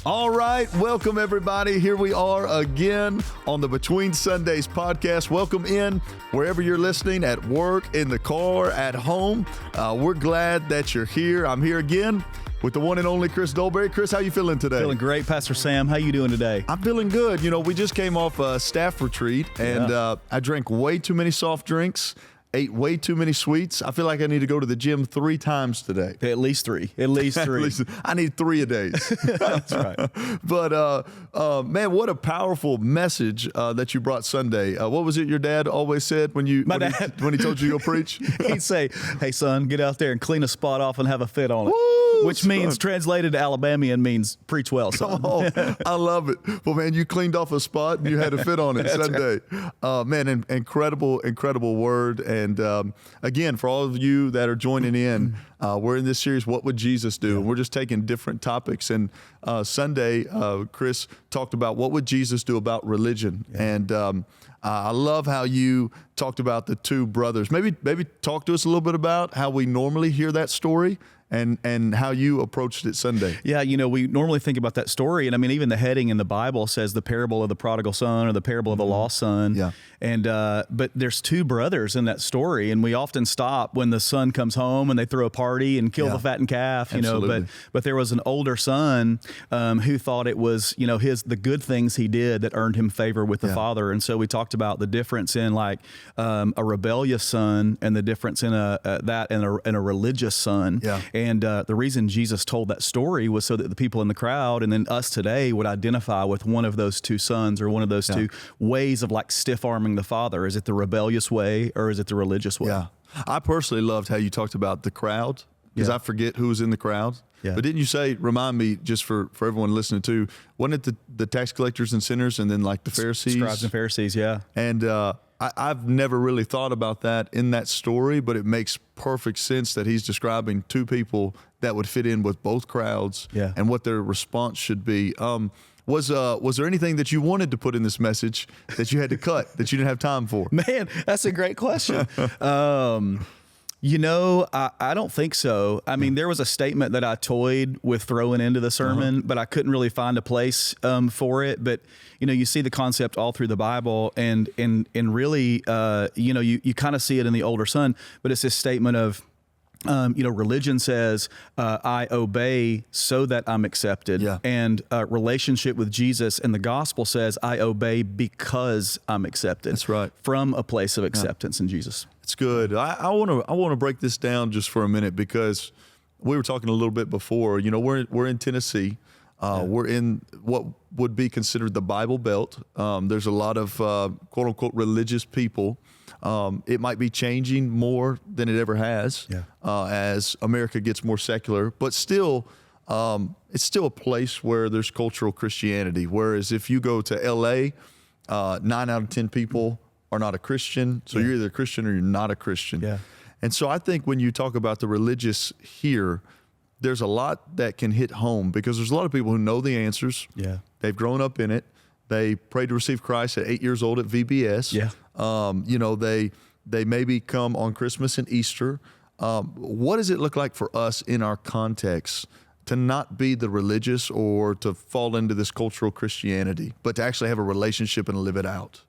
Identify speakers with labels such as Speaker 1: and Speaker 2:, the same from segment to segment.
Speaker 1: All right, welcome everybody. Here we are again on the Between Sundays podcast. Welcome in wherever you're listening, at work, in the car, at home. We're glad that you're here. I'm here again with the one and only Kris Dolberry. Kris, how you feeling today?
Speaker 2: Feeling great, Pastor Sam. How you doing today?
Speaker 1: I'm feeling good. You know, we just came off a staff retreat, and I drank way too many soft drinks, ate way too many sweets. I feel like I need to go to the gym 3 times today.
Speaker 2: At least three. At least three.
Speaker 1: I need 3 a day.
Speaker 2: That's right.
Speaker 1: But man, what a powerful message that you brought Sunday. What was it your dad always said when he told you to go preach?
Speaker 2: He'd say, "Hey son, get out there and clean a spot off and have a fit on it."
Speaker 1: Woo,
Speaker 2: which means, translated to Alabamian, means preach well, son.
Speaker 1: Oh, I love it. Well, man, you cleaned off a spot and you had a fit on it Sunday. Right. Man, incredible word. And again, for all of you that are joining in, we're in this series, What Would Jesus Do? And we're just taking different topics. And Sunday, Kris talked about what would Jesus do about religion. And I love how you talked about the 2 brothers. Maybe talk to us a little bit about how we normally hear that story and how you approached it Sunday.
Speaker 2: Yeah, you know, we normally think about that story, and I mean, even the heading in the Bible says the parable of the prodigal son or the parable of the lost son. Yeah. And but there's 2 brothers in that story, and we often stop when the son comes home and they throw a party and kill the fattened calf. You know, but there was an older son who thought it was, you know, the good things he did that earned him favor with the father. And so we talked about the difference in like a rebellious son and the difference in a religious son. Yeah. And the reason Jesus told that story was so that the people in the crowd and then us today would identify with one of those 2 sons or one of those 2 ways of like stiff-arming the father. Is it the rebellious way or is it the religious way?
Speaker 1: Yeah. I personally loved how you talked about the crowd, because I forget who was in the crowd. Yeah. But didn't you say, remind me, just for everyone listening too, wasn't it the tax collectors and sinners and then like the Pharisees?
Speaker 2: Scribes and Pharisees, yeah.
Speaker 1: And I've never really thought about that in that story, but it makes perfect sense that he's describing 2 people that would fit in with both crowds and what their response should be. Was there anything that you wanted to put in this message that you had to cut that you didn't have time for?
Speaker 2: Man, that's a great question. You know, I don't think so. I mean, there was a statement that I toyed with throwing into the sermon, but I couldn't really find a place for it. But, you know, you see the concept all through the Bible, and really, you know, you kind of see it in the older son, but it's this statement of, you know, religion says, I obey so that I'm accepted. Yeah. And relationship with Jesus and the gospel says, I obey because I'm accepted. That's right. From a place of acceptance in Jesus.
Speaker 1: It's good. I want to break this down just for a minute, because we were talking a little bit before. You know, we're in Tennessee. We're in what would be considered the Bible Belt. There's a lot of quote unquote religious people. It might be changing more than it ever has as America gets more secular, but still, it's still a place where there's cultural Christianity. Whereas if you go to LA, 9 out of 10 people are not a Christian. So you're either a Christian or you're not a Christian. Yeah. And so I think when you talk about the religious here, there's a lot that can hit home, because there's a lot of people who know the answers. Yeah. They've grown up in it. They prayed to receive Christ at 8 years old at VBS. Yeah. You know, they maybe come on Christmas and Easter. What does it look like for us in our context to not be the religious or to fall into this cultural Christianity, but to actually have a relationship and live it out?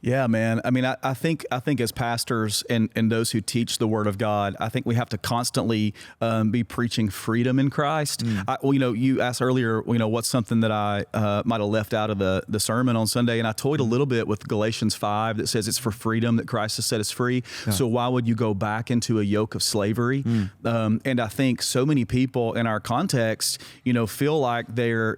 Speaker 2: Yeah, man. I mean, I think as pastors and those who teach the Word of God, I think we have to constantly be preaching freedom in Christ. Well, you know, you asked earlier, you know, what's something that I might have left out of the sermon on Sunday, and I toyed a little bit with Galatians 5 that says it's for freedom that Christ has set us free. Yeah. So why would you go back into a yoke of slavery? And I think so many people in our context, you know, feel like they're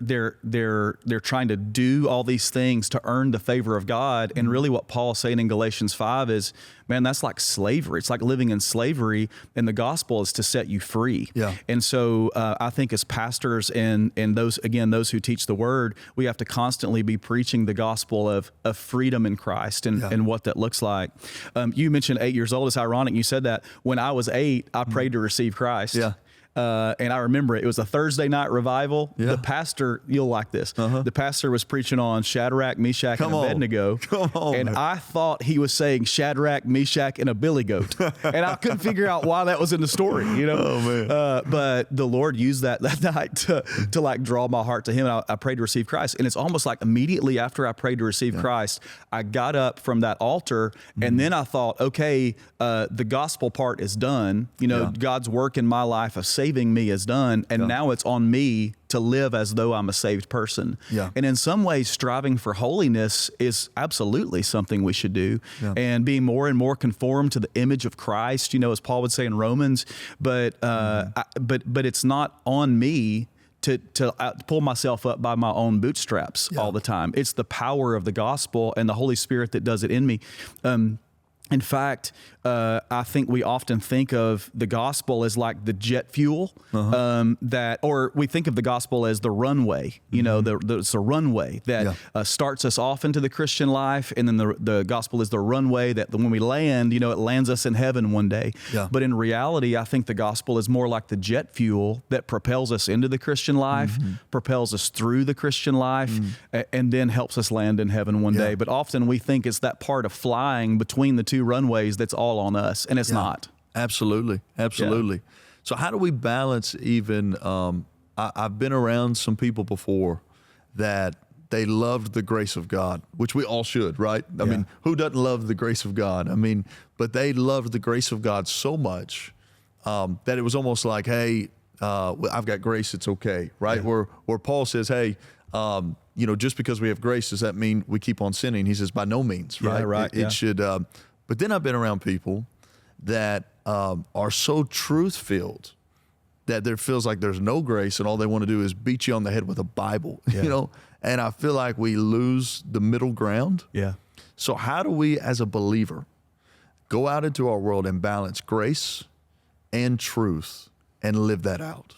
Speaker 2: trying to do all these things to earn the favor of God, and really what Paul's saying in Galatians 5 is, man, that's like slavery. It's like living in slavery, and the gospel is to set you free. Yeah. And so I think as pastors and those who teach the word, we have to constantly be preaching the gospel of freedom in Christ and what that looks like. You mentioned 8 years old. It's ironic you said that. When I was 8, I prayed to receive Christ. Yeah. and I remember it was a Thursday night revival.
Speaker 1: Yeah.
Speaker 2: The pastor, you'll like this. The pastor was preaching on Shadrach, Meshach, and Abednego.
Speaker 1: Come on,
Speaker 2: and
Speaker 1: man.
Speaker 2: I thought he was saying Shadrach, Meshach, and a billy goat, and I couldn't figure out why that was in the story.
Speaker 1: Oh, man.
Speaker 2: But the Lord used that night to like draw my heart to Him, and I prayed to receive Christ. And it's almost like immediately after I prayed to receive Christ, I got up from that altar, and then I thought, okay, the gospel part is done. God's work in my life of saving me is done, and now it's on me to live as though I'm a saved person.
Speaker 1: Yeah.
Speaker 2: And in some ways, striving for holiness is absolutely something we should do, and being more and more conformed to the image of Christ, as Paul would say in Romans. But but it's not on me to pull myself up by my own bootstraps all the time. It's the power of the gospel and the Holy Spirit that does it in me. In fact, I think we often think of the gospel as like the jet fuel or we think of the gospel as the runway. It's a runway that starts us off into the Christian life, and then the gospel is the runway that when we land, it lands us in heaven one day. Yeah. But in reality, I think the gospel is more like the jet fuel that propels us into the Christian life, propels us through the Christian life, and then helps us land in heaven one day. But often we think it's that part of flying between the two runways that's all on us, and it's not.
Speaker 1: Absolutely. So how do we balance even, I've been around some people before that they loved the grace of God, which we all should, right? I mean, who doesn't love the grace of God? I mean, but they loved the grace of God so much that it was almost like, hey, I've got grace, it's okay, right? Where Paul says, hey, just because we have grace, does that mean we keep on sinning? He says, by no means, right? It should. But then I've been around people that are so truth-filled that there feels like there's no grace, and all they want to do is beat you on the head with a Bible, And I feel like we lose the middle ground. Yeah. So how do we, as a believer, go out into our world and balance grace and truth and live that out?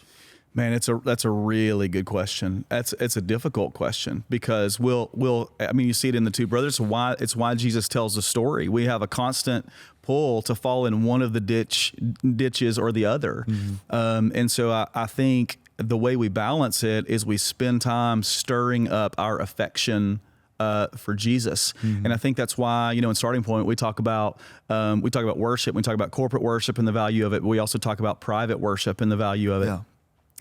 Speaker 2: Man, that's a really good question. It's a difficult question because you see it in the two brothers. It's why Jesus tells the story. We have a constant pull to fall in one of the ditches or the other. And so I think the way we balance it is we spend time stirring up our affection for Jesus. And I think that's why, in Starting Point, we talk about worship. We talk about corporate worship and the value of it. But we also talk about private worship and the value of it. Yeah.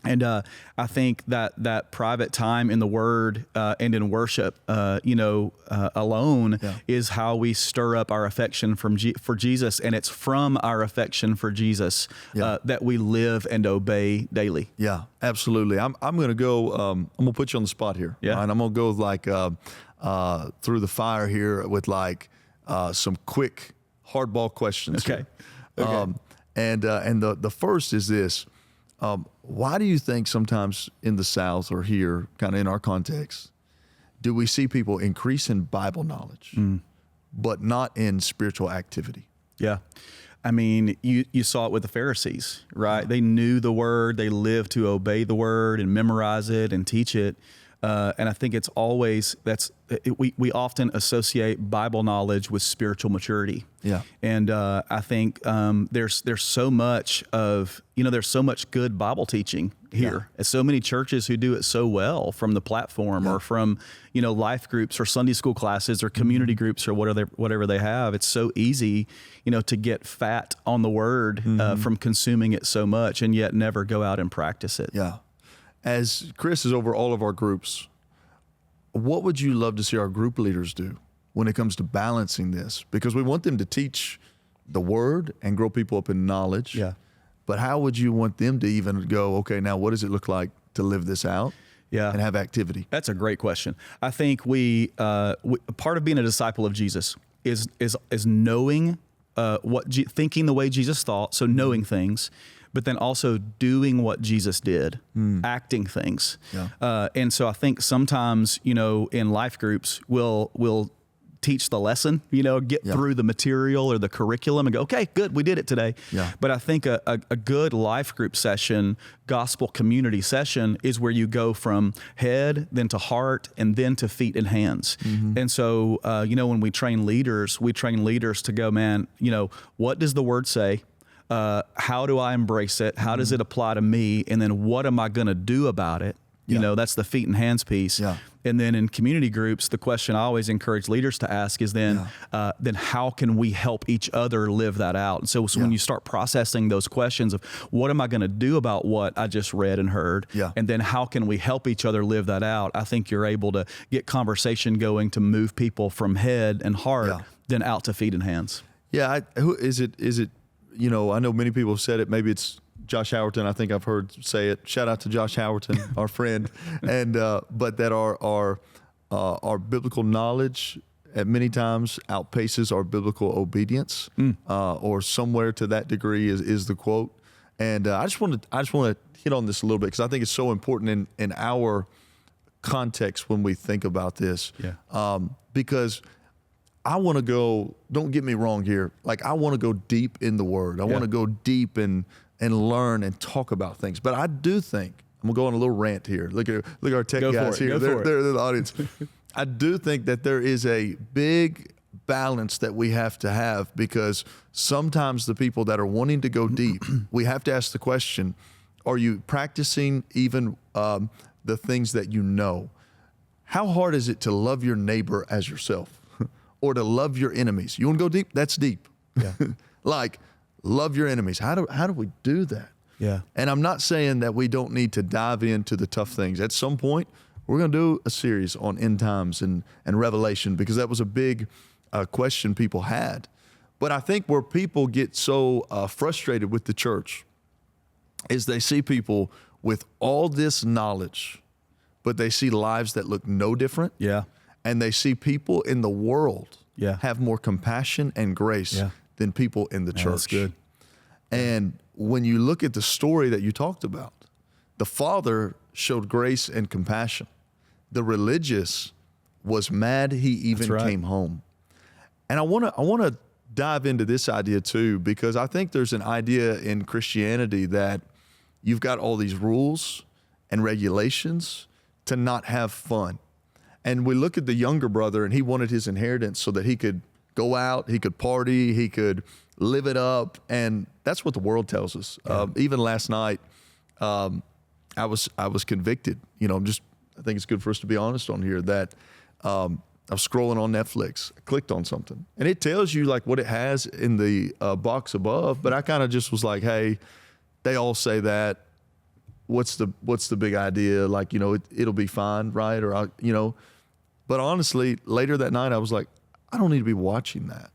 Speaker 2: And I think that private time in the Word and in worship, alone is how we stir up our affection for Jesus, and it's from our affection for Jesus that we live and obey daily. Yeah,
Speaker 1: absolutely. I'm going to go. I'm going to put you on the spot here. Yeah, and I'm going to go like through the fire here with like some quick hardball questions.
Speaker 2: Okay.
Speaker 1: And the first is this. Why do you think sometimes in the South or here, kind of in our context, do we see people increase in Bible knowledge, but not in spiritual activity?
Speaker 2: Yeah. I mean, you saw it with the Pharisees, right? They knew the Word. They lived to obey the Word and memorize it and teach it. And I think it's always we often associate Bible knowledge with spiritual maturity. Yeah. And I think there's so much there's so much good Bible teaching here. Yeah. So many churches who do it so well from the platform or from life groups or Sunday school classes or community groups or whatever they have. It's so easy to get fat on the Word from consuming it so much and yet never go out and practice it.
Speaker 1: Yeah. As Kris is over all of our groups, what would you love to see our group leaders do when it comes to balancing this? Because we want them to teach the Word and grow people up in knowledge. Yeah. But how would you want them to even go, okay, now what does it look like to live this out? Yeah. And have activity?
Speaker 2: That's a great question. I think we part of being a disciple of Jesus is knowing thinking the way Jesus thought, so knowing things, but then also doing what Jesus did, acting things. Yeah. And so I think sometimes, in life groups, we'll teach the lesson, get through the material or the curriculum and go, okay, good, we did it today. Yeah. But I think a good life group session, gospel community session is where you go from head, then to heart, and then to feet and hands. And so, when we train leaders to go, man, what does the Word say? how do I embrace it? How does it apply to me? And then what am I going to do about it? You know, that's the feet and hands piece.
Speaker 1: Yeah.
Speaker 2: And then in community groups, the question I always encourage leaders to ask is then how can we help each other live that out? And so when you start processing those questions of what am I going to do about what I just read and heard? And then how can we help each other live that out? I think you're able to get conversation going to move people from head and heart then out to feet and hands.
Speaker 1: Yeah. Who is it? You know, I know many people have said it. Maybe it's Josh Howton, I think I've heard say it. Shout out to Josh Howton, our friend, and but that our biblical knowledge at many times outpaces our biblical obedience, or somewhere to that degree is the quote. And I just want to hit on this a little bit because I think it's so important in our context when we think about this. Because I want to go. Don't get me wrong here. Like I want to go deep in the Word. I want to go deep and learn and talk about things. But I do think, I'm gonna go on a little rant here. Look at our tech guys here. They're the audience. I do think that there is a big balance that we have to have because sometimes the people that are wanting to go deep, we have to ask the question, are you practicing even the things that you know? How hard is it to love your neighbor as yourself or to love your enemies? You want to go deep? That's deep. Like, love your enemies. How do we do that? And I'm not saying that we don't need to dive into the tough things. At some point, we're going to do a series on end times and Revelation because that was a big question people had. But I think where people get so frustrated with the church is they see people with all this knowledge, but they see lives that look no different. And they see people in the world have more compassion and grace than people in the church.
Speaker 2: That's good.
Speaker 1: And when you look at the story that you talked about, the Father showed grace and compassion. The religious was mad he even came home. And I want to dive into this idea too, because I think there's an idea in Christianity that you've got all these rules and regulations to not have fun. And we look at the younger brother and he wanted his inheritance so that he could go out, he could party, he could live it up. And that's what the world tells us. Even last night, I was convicted. You know, I think it's good for us to be honest on here that I was scrolling on Netflix, I clicked on something and it tells you like what it has in the box above. But I kind of just was like, hey, they all say that. What's the big idea? Like, you know, it'll be fine, right? Or, you know, but honestly, later that night, I was like, I don't need to be watching that.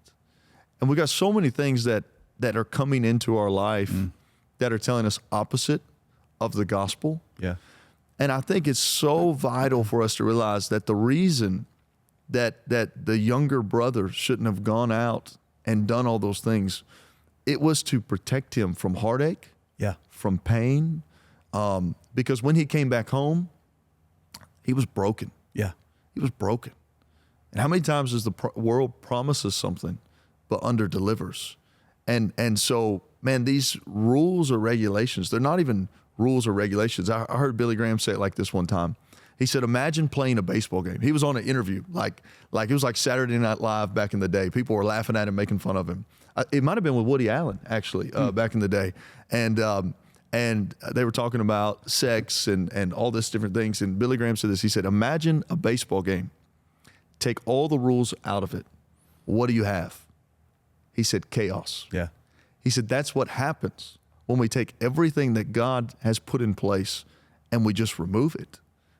Speaker 1: And we got so many things that are coming into our life that are telling us opposite of the gospel. And I think it's so vital for us to realize that the reason that the younger brother shouldn't have gone out and done all those things, it was to protect him from heartache, from pain, because when he came back home, he was broken. He was broken. And how many times does the world promise us something, but under-delivers? And so, man, these rules or regulations, they're not even rules or regulations. I heard Billy Graham say it like this one time. He said, imagine playing a baseball game. He was on an interview, like it was like Saturday Night Live back in the day. People were laughing at him, making fun of him. It might have been with Woody Allen, actually, back in the day. And they were talking about sex and all this different things. And Billy Graham said this. He said, imagine a baseball game. Take all the rules out of it. What do you have? He said, chaos. He said, that's what happens when we take everything that God has put in place and we just remove it.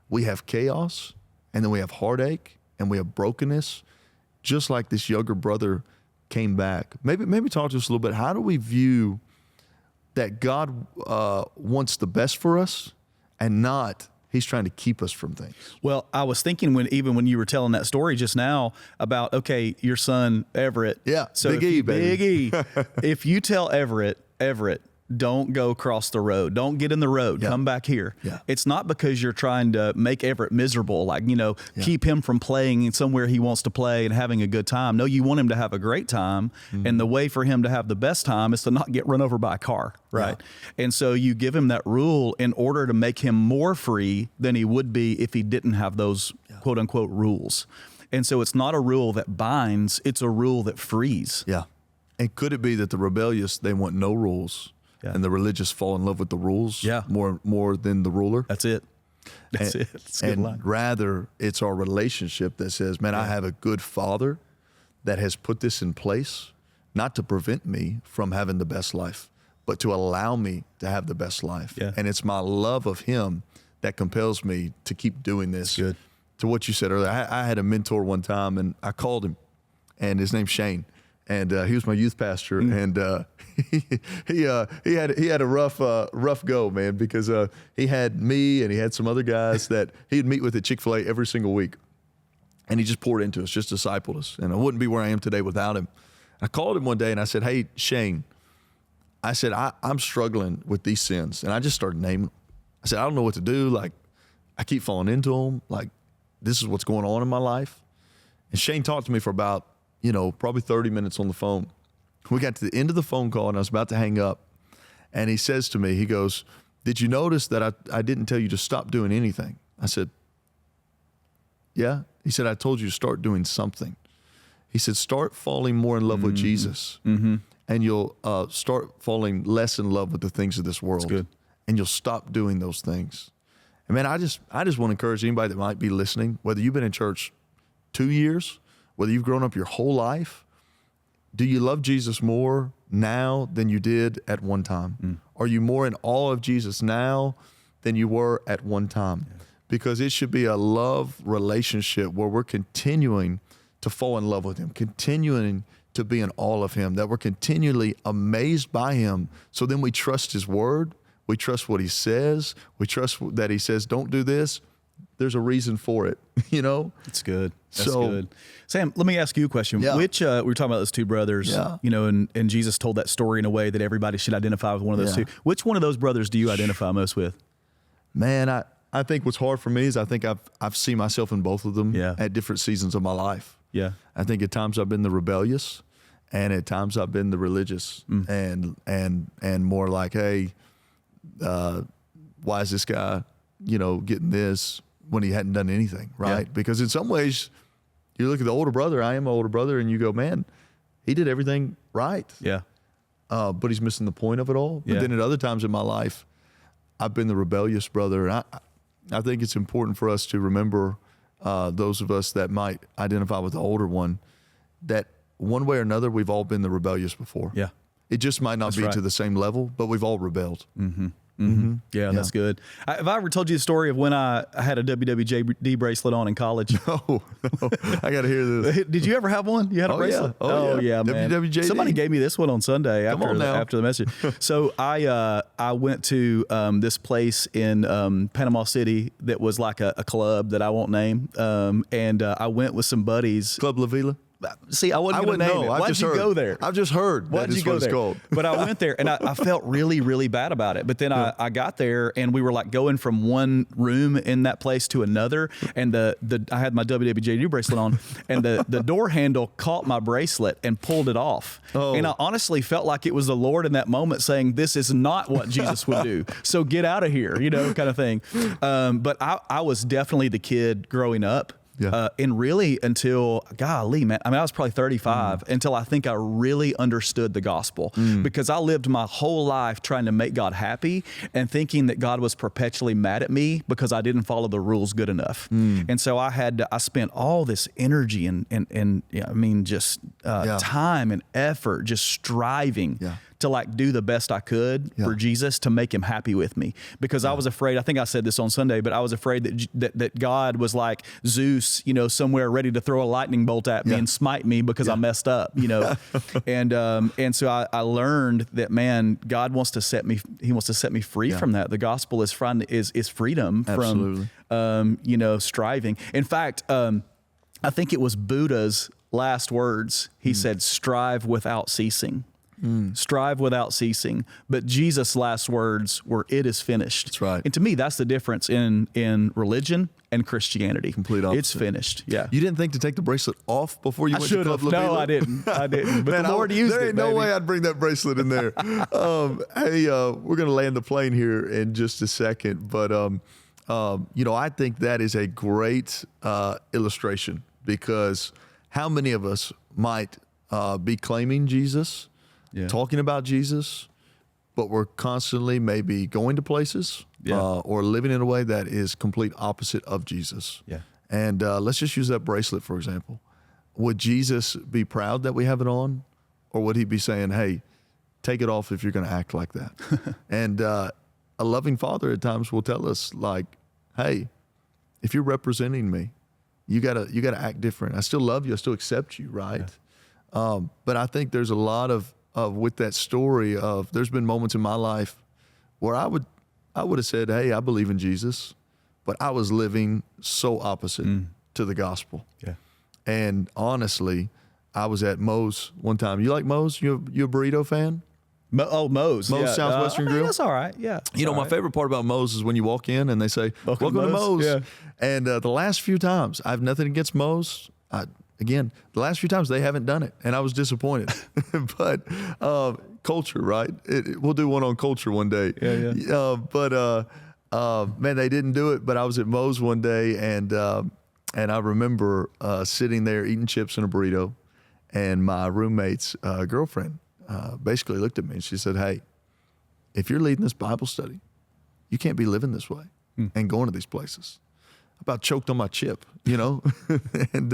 Speaker 1: We have chaos, and then we have heartache, and we have brokenness, just like this younger brother came back. Maybe talk to us a little bit. How do we view that God wants the best for us and not he's trying to keep us from things?
Speaker 2: Well, I was thinking when you were telling that story just now about, okay, your son, Everett.
Speaker 1: So Big E, baby.
Speaker 2: Big E. If you tell Everett, don't go across the road. Don't get in the road. Come back here. It's not because you're trying to make Everett miserable, like, you know, keep him from playing somewhere he wants to play and having a good time. No, you want him to have a great time. And the way for him to have the best time is to not get run over by a car. Right. And so you give him that rule in order to make him more free than he would be if he didn't have those quote unquote rules. And so it's not a rule that binds. It's a rule that frees.
Speaker 1: And could it be that the rebellious, they want no rules, and the religious fall in love with the rules more than the ruler?
Speaker 2: That's it. That's it. It's a good line.
Speaker 1: Rather, it's our relationship that says, man, I have a good father that has put this in place, not to prevent me from having the best life, but to allow me to have the best life.
Speaker 2: Yeah.
Speaker 1: And it's my love of him that compels me to keep doing this.
Speaker 2: Good.
Speaker 1: To what you said earlier, I had a mentor one time, and I called him, and his name's Shane, and he was my youth pastor, and he had a rough go, man, because he had me and he had some other guys that he'd meet with at Chick-fil-A every single week, and he just poured into us, just discipled us, and I wouldn't be where I am today without him. I called him one day and I said, hey, Shane, I said, I'm struggling with these sins, and I just started naming them. I said, I don't know what to do. Like, I keep falling into them. Like, this is what's going on in my life. And Shane talked to me for about, probably 30 minutes on the phone. We got to the end of the phone call and I was about to hang up. And he says to me, he goes, did you notice that I didn't tell you to stop doing anything? I said, yeah. He said, I told you to start doing something. He said, start falling more in love with Jesus, and you'll start falling less in love with the things of this world.
Speaker 2: That's good.
Speaker 1: And you'll stop doing those things. And man, I just want to encourage anybody that might be listening, whether you've been in church 2 years, whether you've grown up your whole life, do you love Jesus more now than you did at one time? Are you more in awe of Jesus now than you were at one time? Yeah. Because it should be a love relationship where we're continuing to fall in love with him, continuing to be in awe of him, that we're continually amazed by him. So then we trust his word. We trust what he says. We trust that he says, don't do this. There's a reason for it,
Speaker 2: It's good. That's good. Sam, let me ask you a question.
Speaker 1: Yeah.
Speaker 2: Which, we were talking about those two brothers, and Jesus told that story in a way that everybody should identify with one of those two. Which one of those brothers do you identify most with?
Speaker 1: Man, I think what's hard for me is I think I've seen myself in both of them at different seasons of my life.
Speaker 2: Yeah.
Speaker 1: I think at times I've been the rebellious, and at times I've been the religious, and more like, hey, why is this guy, getting this when he hadn't done anything, right? Yeah. Because in some ways, you look at the older brother, I am an older brother, and you go, man, he did everything right.
Speaker 2: Yeah.
Speaker 1: But he's missing the point of it all. But then at other times in my life, I've been the rebellious brother. And I think it's important for us to remember, those of us that might identify with the older one, that one way or another, we've all been the rebellious before.
Speaker 2: Yeah.
Speaker 1: It just might not be to the same level, but we've all rebelled.
Speaker 2: Yeah, that's good. Have I ever told you the story of when I had a WWJD bracelet on in college?
Speaker 1: No. I got to hear this.
Speaker 2: Did you ever have one? You had a bracelet?
Speaker 1: Yeah. Oh, yeah,
Speaker 2: man.
Speaker 1: WWJD.
Speaker 2: Somebody gave me this one on Sunday after the message. So I went to this place in Panama City that was like a club that I won't name, and I went with some buddies.
Speaker 1: Club La Vila?
Speaker 2: See, I wasn't going to name it. Why'd you go there?
Speaker 1: I've just heard that is what it's called.
Speaker 2: But I went there, and I felt really, really bad about it. But then I got there, and we were like going from one room in that place to another, and I had my WWJD bracelet on, and the door handle caught my bracelet and pulled it off. Oh. And I honestly felt like it was the Lord in that moment saying, this is not what Jesus would do. So get out of here, kind of thing. But I was definitely the kid growing up. Yeah. And really until, golly, man, I was probably 35 until I think I really understood the gospel, because I lived my whole life trying to make God happy and thinking that God was perpetually mad at me because I didn't follow the rules good enough. And so I spent all this energy and time and effort just striving to like do the best I could for Jesus to make him happy with me, because I was afraid, I think I said this on Sunday, but I was afraid that God was like Zeus, somewhere ready to throw a lightning bolt at me and smite me because I messed up, and so I learned that, man, God wants to set me free from that. The gospel is freedom from, striving. In fact, I think it was Buddha's last words. He said, strive without ceasing. Strive without ceasing. But Jesus' last words were, it is finished.
Speaker 1: That's right.
Speaker 2: And to me, that's the difference in religion and Christianity.
Speaker 1: Complete opposite.
Speaker 2: It's finished. Yeah.
Speaker 1: You didn't think to take the bracelet off before you went to Club La Vila?
Speaker 2: No, I didn't. But
Speaker 1: Man,
Speaker 2: the Lord used it.
Speaker 1: There ain't no way I'd bring that bracelet in there. Hey, we're going to land the plane here in just a second. But, I think that is a great illustration, because how many of us might be claiming Jesus, talking about Jesus, but we're constantly maybe going to places or living in a way that is complete opposite of Jesus.
Speaker 2: Yeah.
Speaker 1: And let's just use that bracelet, for example. Would Jesus be proud that we have it on? Or would he be saying, hey, take it off if you're going to act like that? And a loving father at times will tell us, like, hey, if you're representing me, you gotta act different. I still love you. I still accept you, right? Yeah. But I think there's a lot of with that story of there's been moments in my life where I would have said, hey, I believe in Jesus, but I was living so opposite to the gospel.
Speaker 2: Yeah.
Speaker 1: And honestly, I was at Moest one time. You like Moest? You a burrito fan?
Speaker 2: Moest.
Speaker 1: Moest Southwestern Grill?
Speaker 2: That's all right. Yeah.
Speaker 1: You know, my favorite part about Moest is when you walk in and they say, welcome to Moest. Yeah. And the last few times, I have nothing against Moest. The last few times they haven't done it, and I was disappointed. But culture, right? We'll do one on culture one day.
Speaker 2: Yeah.
Speaker 1: Man, they didn't do it, but I was at Moest one day, and I remember sitting there eating chips and a burrito, and my roommate's girlfriend basically looked at me and she said, hey, if you're leading this Bible study, you can't be living this way and going to these places. I about choked on my chip, you know? And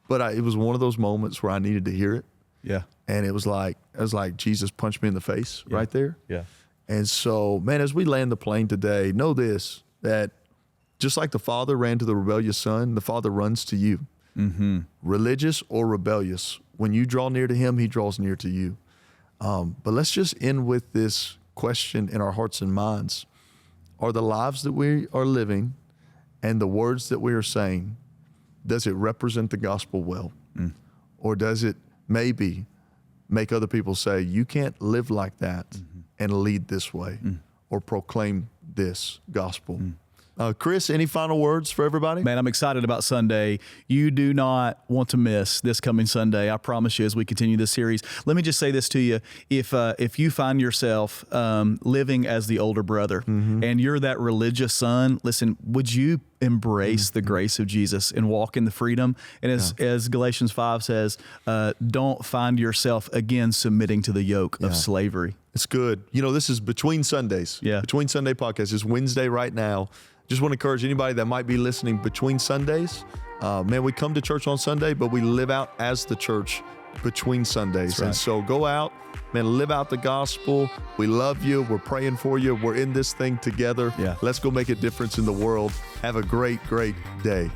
Speaker 1: but it was one of those moments where I needed to hear it.
Speaker 2: Yeah.
Speaker 1: And it was like Jesus punched me in the face right there.
Speaker 2: Yeah.
Speaker 1: And so, man, as we land the plane today, know this, that just like the father ran to the rebellious son, the father runs to you. Mm-hmm. Religious or rebellious, when you draw near to him, he draws near to you. But let's just end with this question in our hearts and minds. Are the lives that we are living and the words that we are saying, does it represent the gospel well? Or does it maybe make other people say, you can't live like that and lead this way or proclaim this gospel? Kris, any final words for everybody?
Speaker 2: Man, I'm excited about Sunday. You do not want to miss this coming Sunday. I promise you, as we continue this series. Let me just say this to you. If you find yourself living as the older brother and you're that religious son, listen, would you embrace the grace of Jesus and walk in the freedom? And as Galatians 5 says, don't find yourself again submitting to the yoke of slavery.
Speaker 1: It's good. You know, this is Between Sundays. Yeah. Between Sunday podcast. It's Wednesday right now. Just want to encourage anybody that might be listening between Sundays. Man, we come to church on Sunday, but we live out as the church between Sundays. Right. And so go out, man, live out the gospel. We love you. We're praying for you. We're in this thing together. Yeah. Let's go make a difference in the world. Have a great, great day.